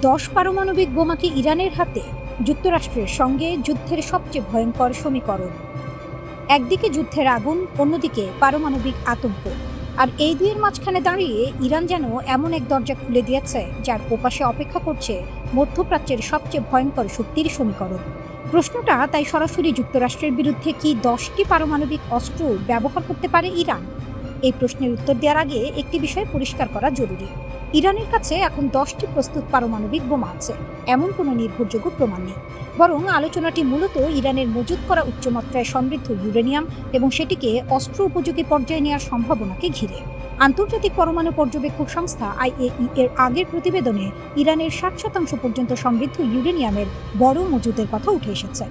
10 পারমাণবিক বোমাকে ইরানের হাতে যুক্তরাষ্ট্রের সঙ্গে যুদ্ধের সবচেয়ে ভয়ঙ্কর সমীকরণ। একদিকে যুদ্ধের আগুন, অন্যদিকে পারমাণবিক আতঙ্ক। আর এই দুইয়ের মাঝখানে দাঁড়িয়ে ইরান যেন এমন এক দরজা খুলে দিয়েছে যার ওপাশে অপেক্ষা করছে মধ্যপ্রাচ্যের সবচেয়ে ভয়ঙ্কর শক্তির সমীকরণ। প্রশ্নটা তাই সরাসরি যুক্তরাষ্ট্রের বিরুদ্ধে কি 10টি পারমাণবিক অস্ত্র ব্যবহার করতে পারে ইরান? এই প্রশ্নের উত্তর দেওয়ার আগে একটি বিষয় পরিষ্কার করা জরুরি। ইরানের কাছে এখন 10টি প্রস্তুত পারমাণবিক বোমা আছে, এমন কোনো নির্ভরযোগ্য প্রমাণ নেই। বরং আলোচনাটি মূলত ইরানের মজুত করা উচ্চমাত্রায় সমৃদ্ধ ইউরেনিয়াম এবং সেটিকে অস্ত্র উপযোগী পর্যায়ে নেওয়ার সম্ভাবনাকে ঘিরে। আন্তর্জাতিক পরমাণু পর্যবেক্ষক সংস্থা IAEA এর আগের প্রতিবেদনে ইরানের 60% পর্যন্ত সমৃদ্ধ ইউরেনিয়ামের বড় মজুদের কথা উঠে এসেছে।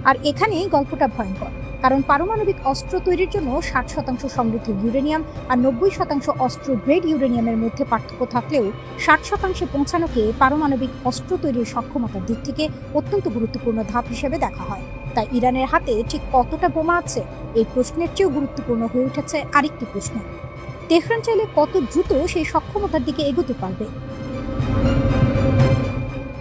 আর এখানেই গল্পটা ভয়ঙ্কর, কারণ পারমাণবিক অস্ত্র তৈরির জন্য 60% সমৃদ্ধ ইউরেনিয়াম আর 90% অস্ত্র গ্রেড ইউরেনিয়ামের মধ্যে পার্থক্য থাকলেও 60% পৌঁছানোকে পারমাণবিক অস্ত্র তৈরির সক্ষমতার দিক থেকে অত্যন্ত গুরুত্বপূর্ণ ধাপ হিসেবে দেখা হয়। তাই ইরানের হাতে ঠিক কতটা বোমা আছে, এই প্রশ্নের চেয়েও গুরুত্বপূর্ণ হয়ে উঠেছে আরেকটি প্রশ্ন: তেহরান চাইলে কত দ্রুত সেই সক্ষমতার দিকে এগোতে পারবে।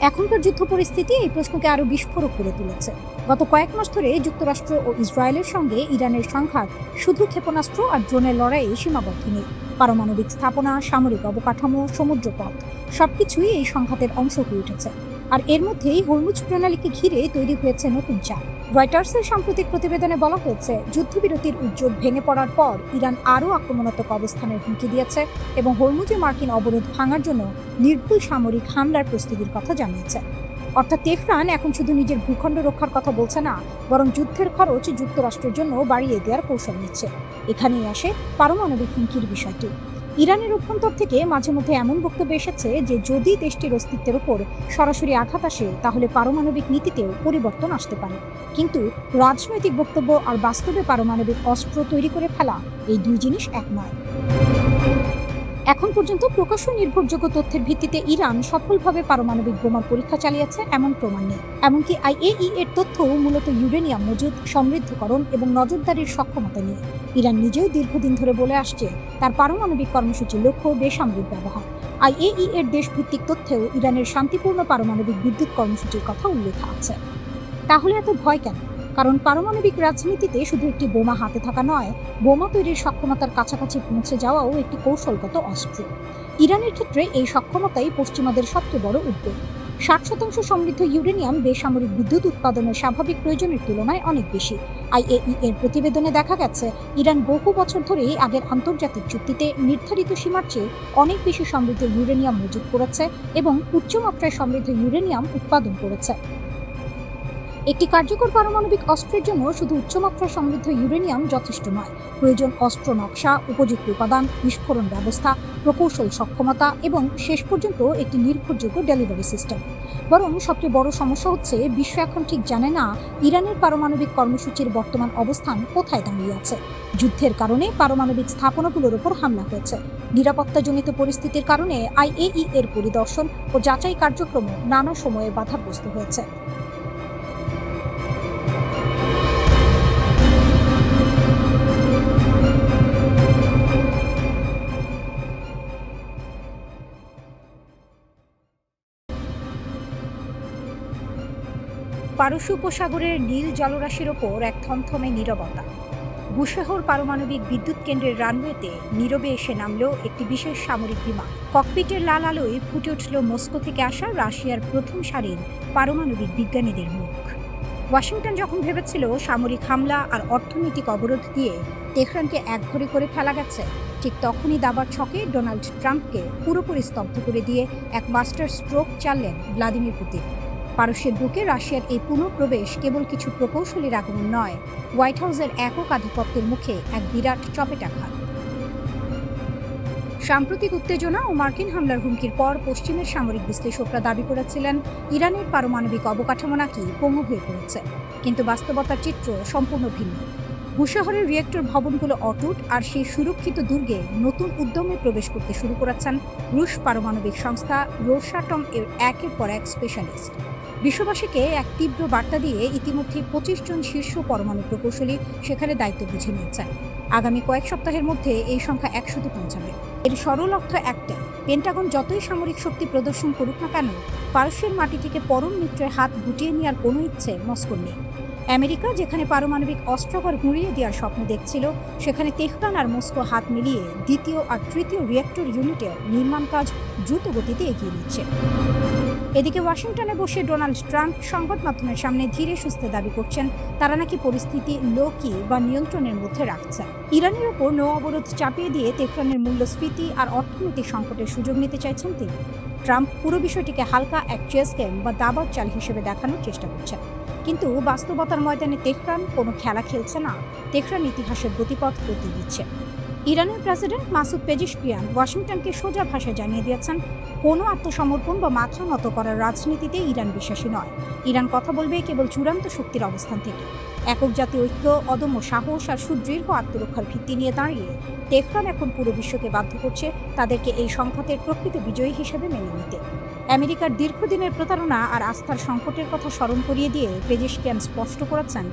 এখনকার যুদ্ধ পরিস্থিতি এই প্রশ্নকে আরও বিস্ফোরক করে তুলেছে। গত কয়েক মাস ধরে যুক্তরাষ্ট্র ও ইসরায়েলের সঙ্গে ইরানের সংঘাত শুধু ক্ষেপণাস্ত্র আর ড্রোনের লড়াইয়ে সীমাবদ্ধ নেই। পারমাণবিক স্থাপনা, সামরিক অবকাঠামো, সমুদ্রপথ সবকিছুই এই সংঘাতের অংশ হয়ে উঠেছে। আর এর মধ্যেই হরমুজ প্রণালীকে ঘিরে তৈরি হয়েছে নতুন চাপ। রয়টার্সের সাম্প্রতিক প্রতিবেদনে বলা হয়েছে, যুদ্ধবিরতির উদ্যোগ ভেঙে পড়ার পর ইরান আরও আক্রমণাত্মক অবস্থানের হুমকি দিয়েছে এবং হরমুজে মার্কিন অবরোধ ভাঙার জন্য নির্ভুল সামরিক হামলার প্রস্তুতির কথা জানিয়েছে। অর্থাৎ তেহরান এখন শুধু নিজের ভূখণ্ড রক্ষার কথা বলছে না, বরং যুদ্ধের খরচ যুক্তরাষ্ট্রের জন্য বাড়িয়ে দেওয়ার কৌশল নিচ্ছে। এখানেই আসে পারমাণবিক হুমকির বিষয়টি। ইরানের অভ্যন্তর থেকে মাঝে মধ্যে এমন বক্তব্য এসেছে যে যদি দেশটির অস্তিত্বের উপর সরাসরি আঘাত আসে তাহলে পারমাণবিক নীতিতেও পরিবর্তন আসতে পারে। কিন্তু রাজনৈতিক বক্তব্য আর বাস্তবে পারমাণবিক অস্ত্র তৈরি করে ফেলা, এই দুই জিনিস এক নয়। এখন পর্যন্ত প্রকাশ্য নির্ভরযোগ্য তথ্যের ভিত্তিতে ইরান সফলভাবে পারমাণবিক বোমার পরীক্ষা চালিয়েছে এমন প্রমাণ নেই। এমনকি IAEA এর তথ্যও মূলত ইউরেনিয়াম মজুদ, সমৃদ্ধকরণ এবং নজরদারির সক্ষমতা নিয়ে। ইরান নিজেও দীর্ঘদিন ধরে বলে আসছে তার পারমাণবিক কর্মসূচির লক্ষ্য বেসামরিক ব্যবহার। IAEA এর দেশভিত্তিক তথ্যেও ইরানের শান্তিপূর্ণ পারমাণবিক বিদ্যুৎ কর্মসূচির কথা উল্লেখ আছে। তাহলে এত ভয় কেন? কারণ পারমাণবিক রাজনীতিতে শুধু একটি বোমা হাতে থাকা নয়, বোমা তৈরির সক্ষমতার কাছাকাছি পৌঁছে যাওয়াও একটি কৌশলগত অস্ত্র। ইরানের ক্ষেত্রে এই সক্ষমতাই পশ্চিমাদের সবচেয়ে বড় উদ্বেগ। 60% সমৃদ্ধ ইউরেনিয়াম বেসামরিক বিদ্যুৎ উৎপাদনের স্বাভাবিক প্রয়োজনের তুলনায় অনেক বেশি। IAEA এর প্রতিবেদনে দেখা গেছে, ইরান বহু বছর ধরেই আগের আন্তর্জাতিক চুক্তিতে নির্ধারিত সীমার চেয়ে অনেক বেশি সমৃদ্ধ ইউরেনিয়াম মজুত করেছে এবং উচ্চমাত্রায় সমৃদ্ধ ইউরেনিয়াম উৎপাদন করেছে। একটি কার্যকর পারমাণবিক অস্ত্রের জন্য শুধু উচ্চমাত্রা সমৃদ্ধ ইউরেনিয়াম যথেষ্ট নয়, প্রয়োজন অস্ত্র নকশা, উপযুক্ত উপাদান, বিস্ফোরণ ব্যবস্থা, প্রকৌশল সক্ষমতা এবং শেষ পর্যন্ত একটি নির্ভরযোগ্য ডেলিভারি সিস্টেম। বরং সবচেয়ে বড় সমস্যা হচ্ছে, বিশ্ব এখন ঠিক জানে না ইরানের পারমাণবিক কর্মসূচির বর্তমান অবস্থান কোথায় দাঁড়িয়ে আছে। যুদ্ধের কারণে পারমাণবিক স্থাপনাগুলোর উপর হামলা হয়েছে। নিরাপত্তাজনিত পরিস্থিতির কারণে IAEA এর পরিদর্শন ও যাচাই কার্যক্রমও নানা সময়ে বাধাগ্রস্ত হয়েছে। পারস্য উপসাগরের নীল জলরাশির ওপর এক থমথমে নীরবতা। বুশেহর পারমাণবিক বিদ্যুৎ কেন্দ্রের রানওয়েতে নীরবে এসে নামল একটি বিশেষ সামরিক বিমান। ককপিটের লাল আলোয় ফুটে উঠল মস্কো থেকে আসা রাশিয়ার প্রথম সারির পারমাণবিক বিজ্ঞানীদের মুখ। ওয়াশিংটন যখন ভেবেছিল সামরিক হামলা আর অর্থনৈতিক অবরোধ দিয়ে তেহরানকে একঘরে করে ফেলা গেছে, ঠিক তখনই দাবার ছকে ডোনাল্ড ট্রাম্পকে পুরোপুরি স্তব্ধ করে দিয়ে এক মাস্টার স্ট্রোক চাললেন ভ্লাদিমির পুতিন। পারস্যের বুকে রাশিয়ার এই পুনঃপ্রবেশ কেবল কিছু প্রকৌশলীর আগমন নয়, হোয়াইট হাউসের একক আধিপত্যের মুখে এক বিরাট চপেটাঘাত। সাম্প্রতিক উত্তেজনা ও মার্কিন হামলার হুমকির পর পশ্চিমের সামরিক বিশ্লেষকরা দাবি করেছিলেন ইরানের পারমাণবিক অবকাঠামো নাকি পঙ্গু হয়ে পড়েছে। কিন্তু বাস্তবতার চিত্র সম্পূর্ণ ভিন্ন। বুশেহরের রিয়েক্টর ভবনগুলো অটুট, আর সেই সুরক্ষিত দুর্গে নতুন উদ্যমে প্রবেশ করতে শুরু করেছেন রুশ পারমাণবিক সংস্থা রোসাটম এর একের পর এক স্পেশালিস্ট। বিশ্ববাসীকে এক তীব্র বার্তা দিয়ে ইতিমধ্যে 25 জন শীর্ষ পরমাণু প্রকৌশলী সেখানে দায়িত্ব বুঝে নিয়েছেন। আগামী কয়েক সপ্তাহের মধ্যে এই সংখ্যা 100-তে পৌঁছাবে। এর সরল অর্থ একটাই, পেন্টাগন যতই সামরিক শক্তি প্রদর্শন করুক না কেন, পারস্যের মাটি থেকে পরম মিত্রের হাত গুটিয়ে নেওয়ার কোনো ইচ্ছে মস্কোর নেই। আমেরিকা যেখানে পারমাণবিক অস্ত্রাগার গুঁড়িয়ে দেওয়ার স্বপ্ন দেখছিল, সেখানে তেহরান আর মস্কো হাত মিলিয়ে দ্বিতীয় আর তৃতীয় রিয়েক্টর ইউনিটের নির্মাণ কাজ দ্রুত গতিতে এগিয়ে নিচ্ছে। এদিকে ওয়াশিংটনে বসে ডোনাল্ড ট্রাম্প সংবাদ মাধ্যমের সামনে ধীরে সুস্থে দাবি করছেন তারা নাকি পরিস্থিতি লো-কি বা নিয়ন্ত্রণের মধ্যে রাখছে। ইরানের ওপর নৌ অবরোধ চাপিয়ে দিয়ে তেহরানের মূল্যস্ফীতি আর অর্থনৈতিক সংকটের সুযোগ নিতে চাইছেন তিনি। ট্রাম্প পুরো বিষয়টিকে হালকা এক চেস গেম বা দাবার চাল হিসেবে দেখানোর চেষ্টা করছেন, কিন্তু বাস্তবতার ময়দানে তেহরান কোনো খেলা খেলছে না, তেহরান ইতিহাসের গতিপথ বদলে দিচ্ছে। ইরানের প্রেসিডেন্ট মাসুদ পেজিশকিয়ান ওয়াশিংটনকে সোজা ভাষায় জানিয়ে দিয়েছেন, কোনো আত্মসমর্পণ বা মাথা নত করার রাজনীতিতে ইরান বিশ্বাসী নয়। ইরান কথা বলবে কেবল চূড়ান্ত শক্তির অবস্থান থেকে। একক জাতীয় ঐক্য, অদম্য সাহস আর সুদৃঢ় আত্মরক্ষার ভিত্তি নিয়ে দাঁড়িয়ে তেহরান এখন পুরো বিশ্বকে বাধ্য করছে তাদেরকে এই সংঘাতের প্রকৃত বিজয়ী হিসেবে মেনে নিতে। আমেরিকার দীর্ঘদিনের প্রতারণা আর আস্থার সংকটের কথা স্মরণ করিয়ে দিয়ে পেজিশকিয়ান স্পষ্ট করেছেন,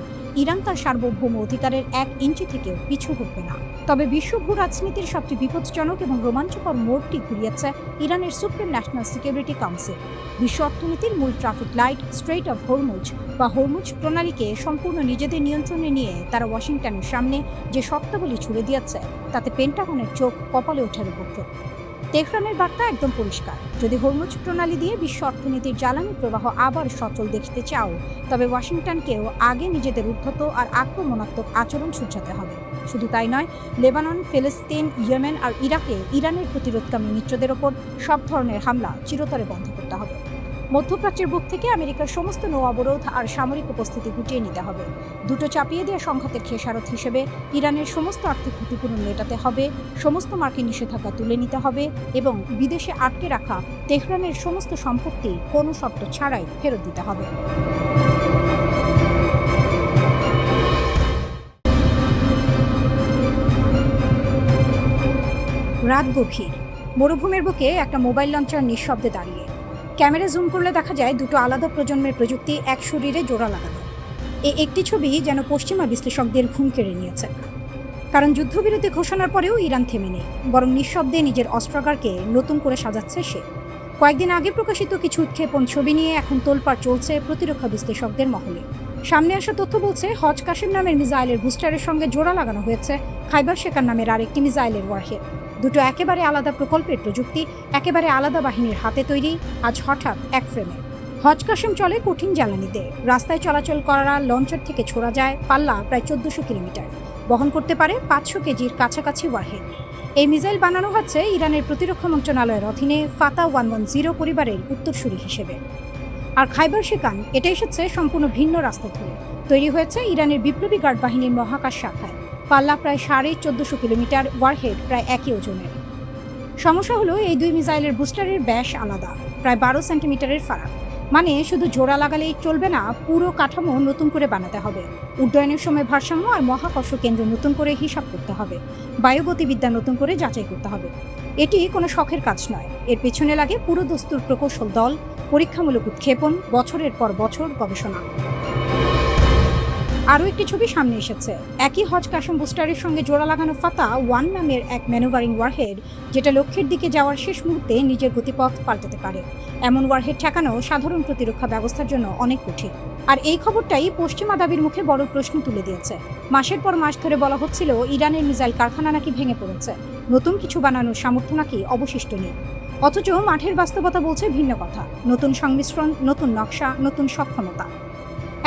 ইরান তার সার্বভৌম অধিকারের 1 ইঞ্চি থেকেও পিছু হটবে না। তবে বিশ্ব ভূ রাজনীতির সবচেয়ে বিপজ্জনক এবং রোমাঞ্চকর মোড়টি ঘুরিয়েছে ইরানের সুপ্রিম ন্যাশনাল সিকিউরিটি কাউন্সিল। বিশ্ব অর্থনীতির মূল traffic light strait of Hormuz বা হরমুজ প্রণালীকে সম্পূর্ণ নিজেদের নিয়ন্ত্রণে নিয়ে তারা ওয়াশিংটনের সামনে যে শর্তাবলী ছুড়ে দিয়েছে, তাতে পেন্টাগনের চোখ কপালে ওঠার উপক্রম। তেহরানের বার্তা একদম পরিষ্কার, যদি হরমুজ প্রণালী দিয়ে বিশ্ব অর্থনীতির জ্বালানি প্রবাহ আবার সচল দেখতে চাও, তবে ওয়াশিংটনকেও আগে নিজেদের উদ্ধত আর আক্রমণাত্মক আচরণ শুধরাতে হবে। শুধু তাই নয়, লেবানন, ফিলিস্তিন, ইয়েমেন আর ইরাকে ইরানের প্রতিরোধকামী মিত্রদের ওপর সব ধরনের হামলা চিরতরে বন্ধ করতে হবে। মধ্যপ্রাচ্যের বুক থেকে আমেরিকার সমস্ত নৌ অবরোধ আর সামরিক উপস্থিতি গুটিয়ে নিতে হবে। দুটো চাপিয়ে দেওয়া সংঘাতের খেসারত হিসেবে ইরানের সমস্ত আর্থিক ক্ষতিপূরণ মেটাতে হবে, সমস্ত মার্কিন নিষেধাজ্ঞা তুলে নিতে হবে এবং বিদেশে আটকে রাখা তেহরানের সমস্ত সম্পত্তি কোনো শর্ত ছাড়াই ফেরত দিতে হবে। রাত গভীর, মরুভূমির বুকে একটা মোবাইল লঞ্চার নিঃশব্দে দাঁড়িয়ে। ক্যামেরা জুম করলে দেখা যায় দুটো আলাদা প্রজন্মের প্রযুক্তি এক শরীরে জোড়া লাগানো। এই একটি ছবি যেন পশ্চিমা বিশ্লেষকদের ঘুম কেড়ে নিয়েছে, কারণ যুদ্ধবিরতি ঘোষণার পরেও ইরান থেমে নেই, বরং নিঃশব্দে নিজের অস্ত্রাগারকে নতুন করে সাজাচ্ছে সে। কয়েকদিন আগে প্রকাশিত কিছু উৎক্ষেপণ ছবি নিয়ে এখন তোলপাড় চলছে প্রতিরক্ষা বিশ্লেষকদের মহলে। সামনে আসা তথ্য বলছে, হজ কাসেম নামের মিসাইলের বুস্টারের সঙ্গে জোড়া লাগানো হয়েছে খাইবার শেকার নামের আরেকটি মিসাইলের ওয়ারহেড। দুটো একেবারে আলাদা প্রকল্পের প্রযুক্তি, একেবারে আলাদা বাহিনীর হাতে তৈরি, আজ হঠাৎ এক ফ্রেমে। হজ কাসেম চলে কঠিন জ্বালানিতে, রাস্তায় চলাচল করা লঞ্চার থেকে ছোড়া যায়, পাল্লা প্রায় 1400 কিলোমিটার, বহন করতে পারে 500 কেজির কাছাকাছি ওয়ারহেড। এই মিসাইল বানানো হচ্ছে ইরানের প্রতিরক্ষা মন্ত্রণালয়ের অধীনে ফাতা 110 পরিবারের উত্তরসূরি হিসেবে। আর খাইবার শেকান এটা এসেছে সম্পূর্ণ ভিন্ন রাস্তা ধরে, তৈরি হয়েছে ইরানের বিপ্লবী গার্ড বাহিনীর মহাকাশ শাখায়, পাল্লা প্রায় 1450 কিলোমিটার, ওয়ারহেড প্রায় একই ওজনের। সমস্যা হলো এই দুই মিসাইলের বুস্টারের ব্যাস আলাদা, প্রায় 12 সেন্টিমিটারের ফারাক। মানে শুধু জোড়া লাগালেই চলবে না, পুরো কাঠামো নতুন করে বানাতে হবে। উড্ডয়নের সময় ভারসাম্য আর মহাকর্ষ কেন্দ্র নতুন করে হিসাব করতে হবে, বায়ুগতিবিদ্যা নতুন করে যাচাই করতে হবে। এটি কোনো শখের কাজ নয়, এর পেছনে লাগে পুরো দস্তুর প্রকৌশল দল, পরীক্ষামূলক উৎক্ষেপণ, বছরের পর বছর গবেষণা। আরও একটি ছবি সামনে এসেছে, একই হজ কাসেম বুস্টারের সঙ্গে জোড়া লাগানো ফাতা 1 নামের এক ম্যানুভারিং ওয়ারহেড, যেটা লক্ষ্যের দিকে যাওয়ার শেষ মুহূর্তে নিজের গতিপথ পাল্টাতে পারে। এমন ওয়ারহেড ঠেকানো সাধারণ প্রতিরক্ষা ব্যবস্থার জন্য অনেক কঠিন। আর এই খবরটাই পশ্চিমা দাবির মুখে বড় প্রশ্ন তুলে দিয়েছে। মাসের পর মাস ধরে বলা হচ্ছিল ইরানের মিসাইল কারখানা নাকি ভেঙে পড়েছে, নতুন কিছু বানানোর সামর্থ্য নাকি অবশিষ্ট নেই। অথচ মাঠের বাস্তবতা বলছে ভিন্ন কথা, নতুন সংমিশ্রণ, নতুন নকশা, নতুন সক্ষমতা।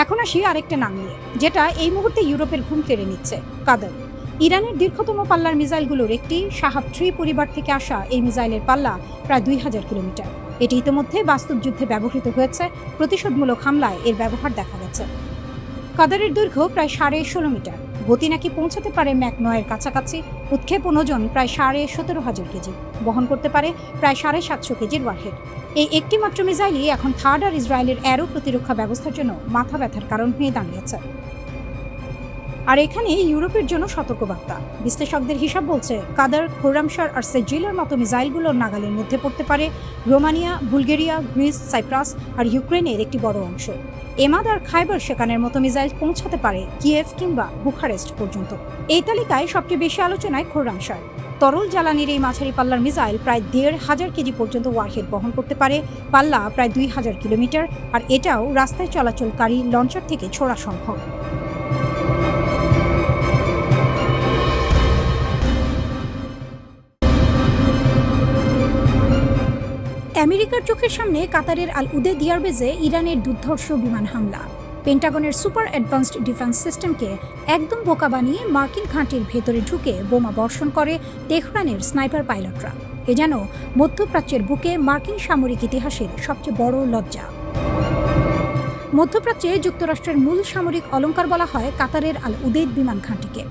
এখন আসি আরেকটা নাম নিয়ে, যেটা এই মুহূর্তে ইউরোপের ঘুম কেড়ে নিচ্ছে, কাদার। ইরানের দীর্ঘতম পাল্লার মিসাইলগুলোর একটি শাহাব 3 পরিবার থেকে আসা এই মিসাইলের পাল্লা প্রায় 2000 কিলোমিটার। এটি ইতিমধ্যে বাস্তব যুদ্ধে ব্যবহৃত হয়েছে, প্রতিশোধমূলক হামলায় এর ব্যবহার দেখা গেছে। কাদারের দৈর্ঘ্য প্রায় 16.5 মিটার, গতি নাকি পৌঁছাতে পারে ম্যাক 9-এর কাছাকাছি, উৎক্ষেপণ ওজন প্রায় 17,500 কেজি, বহন করতে পারে প্রায় 750 কেজির ওয়ারহেড। এই একটি মাত্র মিসাইলই এখন থার্ড আর ইসরায়েলের অ্যারো প্রতিরক্ষা ব্যবস্থার জন্য মাথা ব্যথার কারণ হয়ে দাঁড়িয়েছে। আর এখানে ইউরোপের জন্য সতর্কবার্তা। বিশ্লেষকদের হিসাব বলছে কাদার, খোরামশার আর সেজিলের মতো মিসাইলগুলোর নাগালের মধ্যে পড়তে পারে রোমানিয়া, বুলগেরিয়া, গ্রিস, সাইপ্রাস আর ইউক্রেনের একটি বড় অংশ। এমাদ আর খাইবার শেকানের মতো মিসাইল পৌঁছাতে পারে কিয়েভ কিংবা বুখারেস্ট পর্যন্ত। এই তালিকায় সবচেয়ে বেশি আলোচনায় খোরামশার। তরল জ্বালানির এই মাঝারি পাল্লার মিসাইল প্রায় ১,৫০০ কেজি পর্যন্ত ওয়ারহেড বহন করতে পারে, পাল্লা প্রায় ২,০০০ কিলোমিটার, আর এটাও রাস্তায় চলাচলকারী লঞ্চার থেকে ছোড়া সম্ভব। আমেরিকার চোখের সামনে কাতারের আল উদেদ এয়ারবেজে ইরানের দুর্ধর্ষ বিমান হামলা। পেন্টাগনের সুপার অ্যাডভান্সড ডিফেন্স সিস্টেমকে একদম বোকা বানিয়ে মার্কিন ঘাঁটির ভেতরে ঢুকে বোমা বর্ষণ করে তেহরানের স্নাইপার পাইলটরা। এ যেন মধ্যপ্রাচ্যের বুকে মার্কিন সামরিক ইতিহাসের সবচেয়ে বড় লজ্জা। মধ্যপ্রাচ্যে যুক্তরাষ্ট্রের মূল সামরিক অলংকার বলা হয় কাতারের আল উদেদ বিমান ঘাঁটিকে।